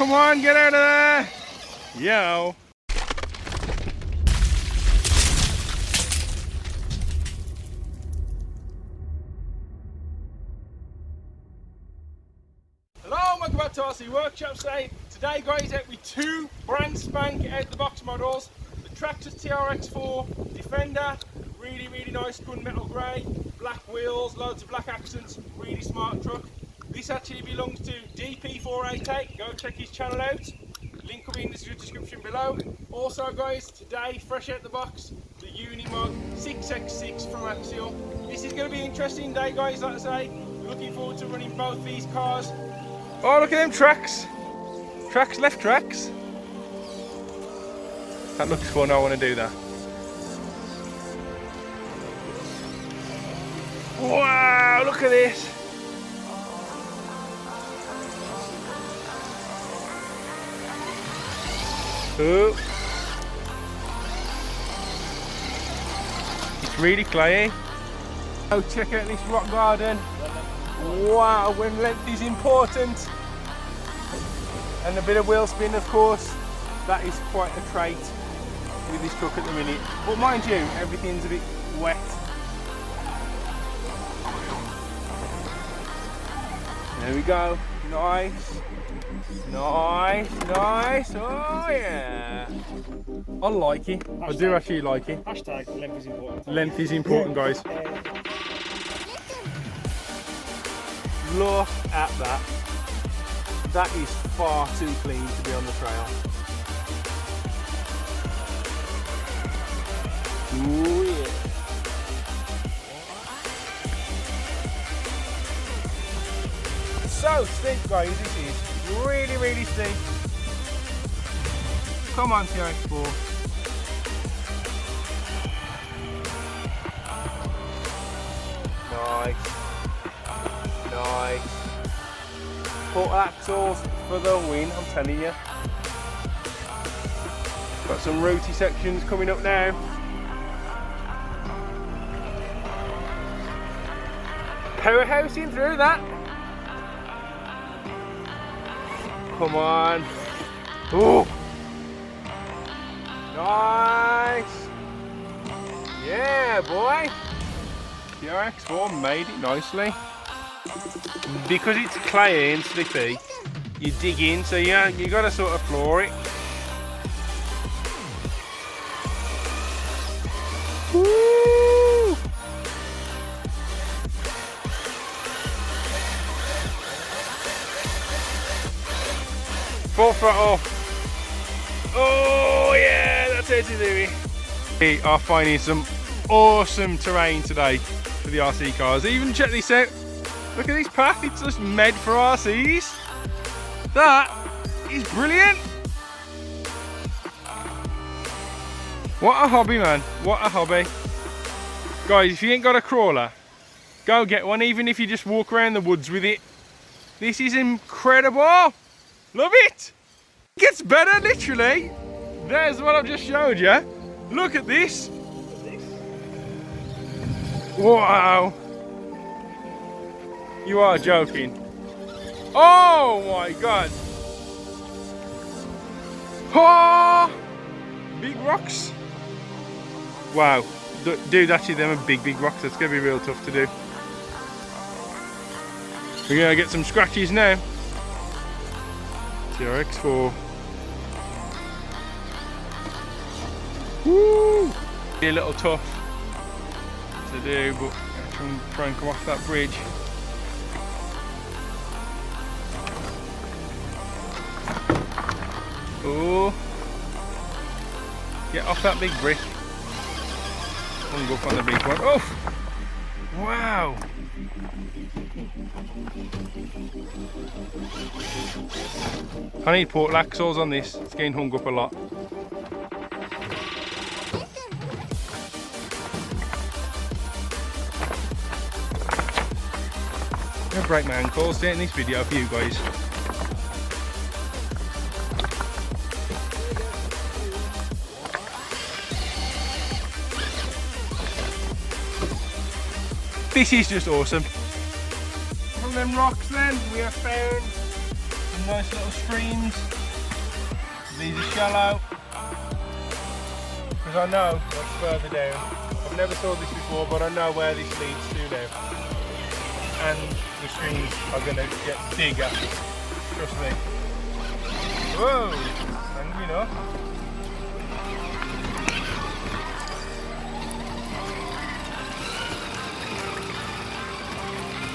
Come on, get out of there. Yo. Hello, welcome back to RC Workshop. Today guys, out with two brand spank out the box models. The Traxxas TRX4 Defender, really nice gunmetal grey, black wheels, loads of black accents, really smart truck. This actually belongs to DP488, go check his channel out, link will be in the description below. Also guys, today fresh out the box, the Unimog 6X6 from Axial. This is going to be an interesting day guys, like I say, looking forward to running both these cars. Oh, look at them tracks. Tracks, left tracks. That looks fun, I want to do that. Wow, look at this. Oh. It's really clayey. Oh, check out this rock garden. Wow, when length is important. And a bit of wheel spin, of course. That is quite a trait with this truck at the minute. But mind you, everything's a bit wet. There we go. Nice. Nice. Oh yeah. I like it. I do actually like it. Hashtag length is important. Length is important, guys. Look at that. That is far too clean to be on the trail. Ooh yeah. So steep guys, this is really steep. Come on TRX4. Nice. Port axles for the win, I'm telling you. Got some rooty sections coming up now. Powerhousing through that. Come on. Ooh. Nice. Yeah, boy. TRX4 made it nicely. Because it's clayey and slippy, you dig in, so yeah, you got to sort of floor it. Woo! Full throttle. Oh yeah, that's how to do it. We are finding some awesome terrain today for the RC cars. Even check this out. Look at this path, it's just made for RCs. That is brilliant. What a hobby, man. What a hobby. Guys, if you ain't got a crawler, go get one, even if you just walk around the woods with it. This is incredible. Love it. It gets better, literally. There's what I've just showed you. Look at this. Wow. You are joking. Oh my god. Oh, big rocks. Wow. Dude, actually them are big rocks. That's going to be real tough to do. We're going to get some scratches now. TRX4. Woo! Be a little tough to do, but I'm try and come off that bridge. Oh, get off that big brick. Hung up on the big one. Oh, wow. I need port axles on this. It's getting hung up a lot. I'm gonna break my ankles doing this video for you guys. This is just awesome. From them rocks then, we have found Some nice little streams. These are shallow. Because I know what's further down. I've never saw this before, but I know where this leads to now. And the streams are going to get bigger. Trust me. Whoa! Angry enough.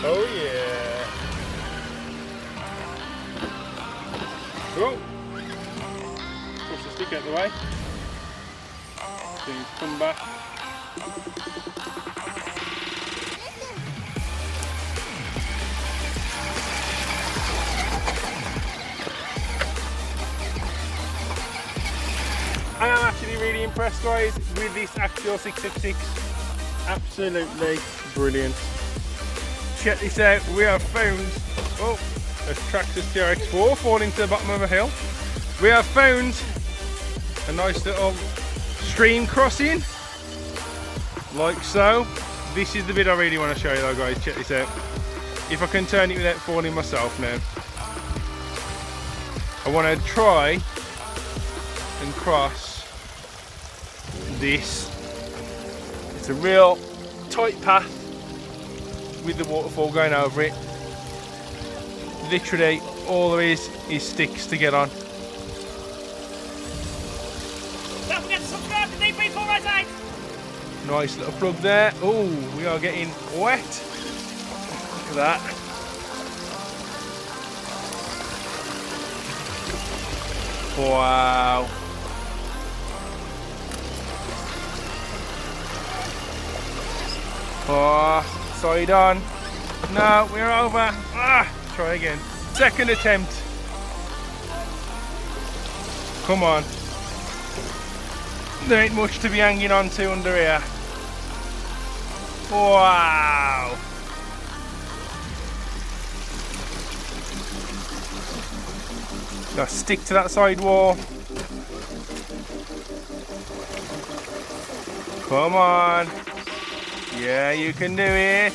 Oh yeah. Oh. Push the stick out the way. Things come back. I am actually really impressed, guys, with this Axial 666. Absolutely brilliant. Check this out, we have found, oh, there's Traxxas TRX4 falling to the bottom of a hill. We have found a nice little stream crossing, like so. This is the bit I really want to show you though, guys. Check this out. If I can turn it without falling myself now. I want to try and cross this. It's a real tight path with the waterfall going over it. Literally all there is sticks to get on. Don't forget to subscribe to DP4 right side. Nice little plug there. Oh, we are getting wet. Look at that. Wow. Oh, side on. No, we're over. Ah, try again. Second attempt. Come on. There ain't much to be hanging on to under here. Wow. Now stick to that side wall. Come on. Yeah, you can do it.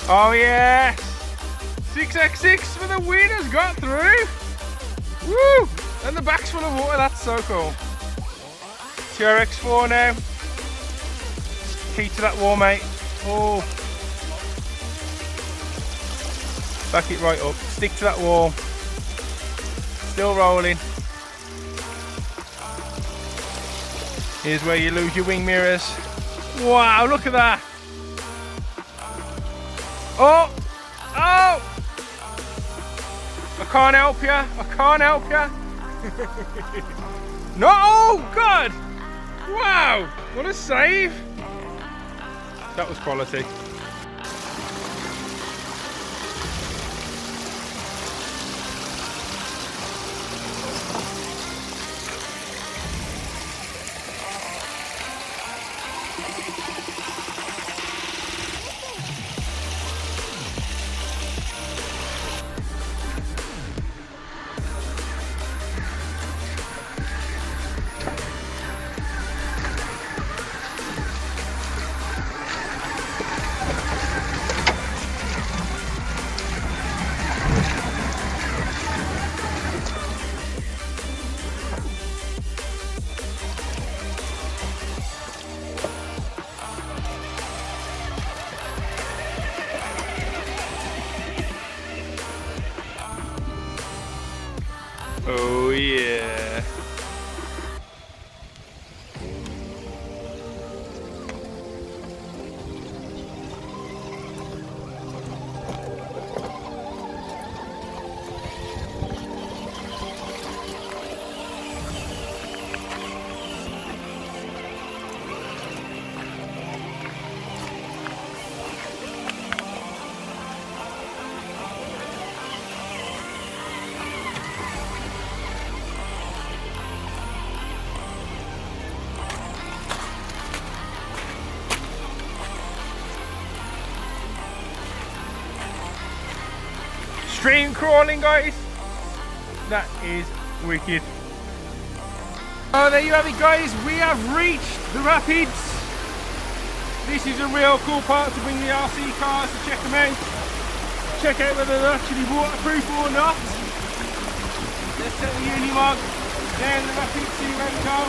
Oh yeah. 6x6 for the win has got through. Woo! And the back's full of water, that's so cool. TRX4 now. Key to that wall, mate. Oh. Back it right up. Stick to that wall. Still rolling. Here's where you lose your wing mirrors. Wow, look at that. Oh! Oh! I can't help you. I can't help you. No! Oh, God! Wow! What a save! That was quality. Oh yeah. Stream crawling, guys. That is wicked. Oh, there you have it, guys. We have reached the rapids. This is a real cool part to bring the RC cars to check them out. check out whether they're actually waterproof or not. Let's set the Unimog down the rapid, see where we go.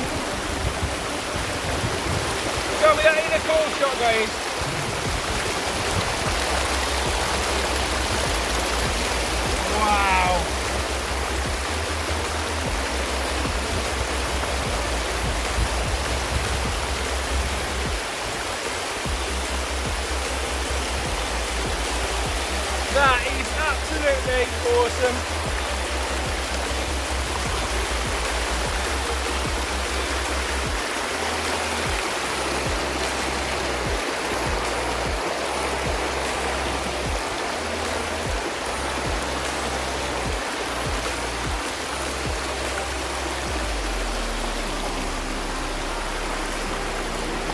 Show me that inner core shot, guys. Wow. That is absolutely awesome.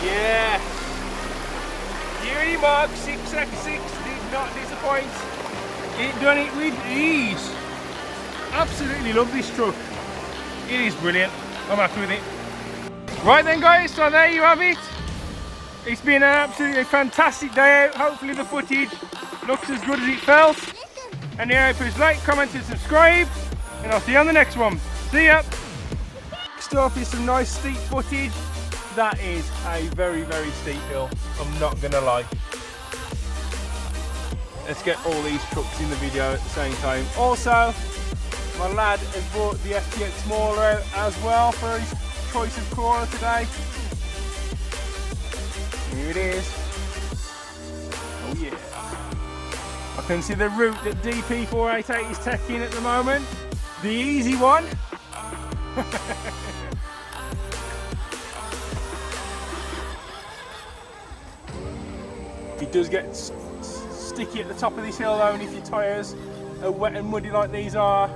Yeah. Unimog 6x6 did not disappoint. It done it with ease. Absolutely love this truck. It is brilliant. I'm happy with it. Right then guys, so there you have it. It's been an absolutely fantastic day out. Hopefully the footage looks as good as it felt. And yeah, please like, comment and subscribe. And I'll see you on the next one. See ya. Next up is some nice steep footage. That is a very, very steep hill. I'm not gonna lie. Let's get all these trucks in the video at the same time. Also, my lad has brought the FTX Mauler out as well for his choice of crawler today. Here it is. Oh yeah. I can see the route that DP488 is taking at the moment. The easy one. It does get sticky at the top of this hill though, and if your tyres are wet and muddy like these are,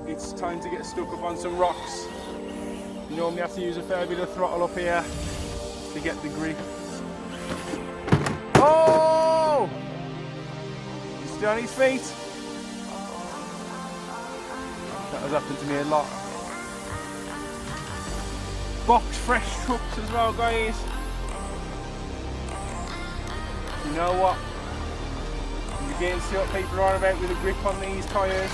it's time to get stuck up on some rocks. You normally have to use a fair bit of throttle up here to get the grip. Oh! He's still on his feet. That has happened to me a lot. Box fresh trucks as well, guys. You know what? I'm beginning to see what people are on about with the grip on these tyres.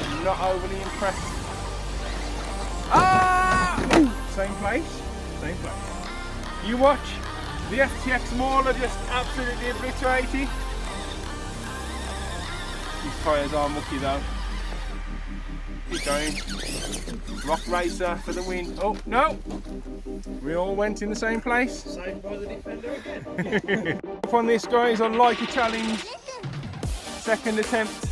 I'm not overly impressed. Ah! Ooh, same place, same place. You watch the FTX Mauler just absolutely obliterated. These tyres are mucky though. Keep going. Rock Racer for the win. Oh no! We all went in the same place. Saved by the Defender again. Up on this, guys, on Like a Challenge. Second attempt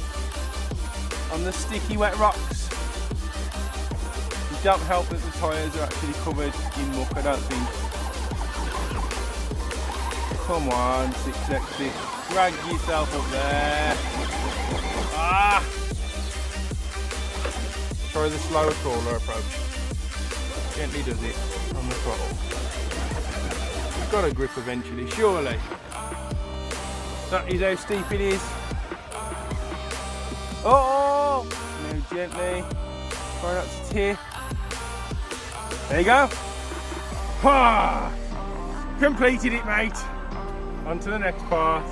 on the sticky wet rocks. It don't help that the tyres are actually covered in muck, I don't think. Come on, 6x6. Drag yourself up there. Ah! Try the slower crawler approach. Gently does it on the throttle. You've got a grip eventually, surely. That is how steep it is. Oh! Now gently. Try not to tip. There you go. Ha! Completed it, mate. On to the next part.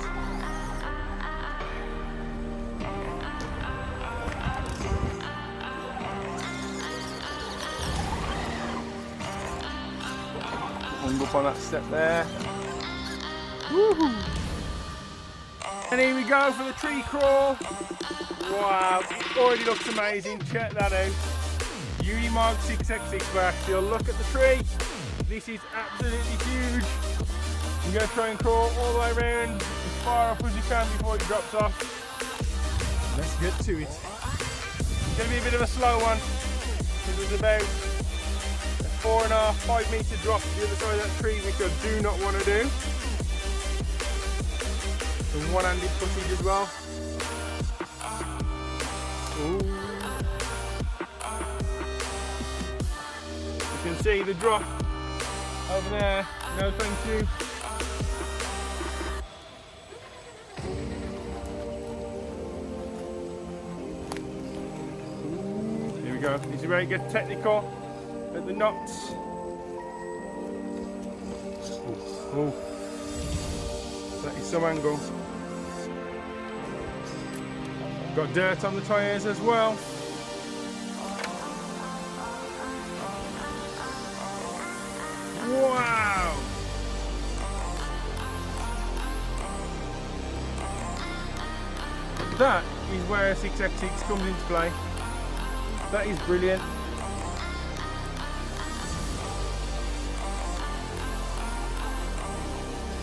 Hung up on that step there. Woohoo! And here we go for the tree crawl. Wow, it already looks amazing. Check that out. Unimog 6x6 back. You'll look at the tree. This is absolutely huge. I'm going to try and crawl all the way around as far up as you can before it drops off. Let's get to it. It's going to be a bit of a slow one because there's about a 4.5–5 metre drop to the other side of that tree, which I do not want to do. Some one-handed footage as well. Ooh. You can see the drop over there. No thank you. Here we go. This is where it gets technical at the knots. Ooh. That is some angle. Got dirt on the tyres as well. Wow! That is where a 6x6 comes into play. That is brilliant.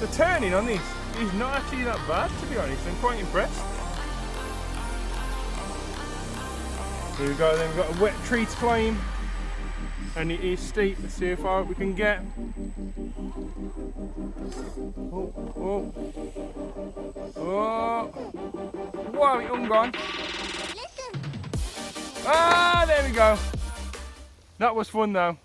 The turning on this is not actually that bad, to be honest. I'm quite impressed. Here we go, then we've got a wet tree to climb. And it is steep. Let's see how far we can get. Oh, oh. Oh. Wow, it gone. Ah, there we go. That was fun though.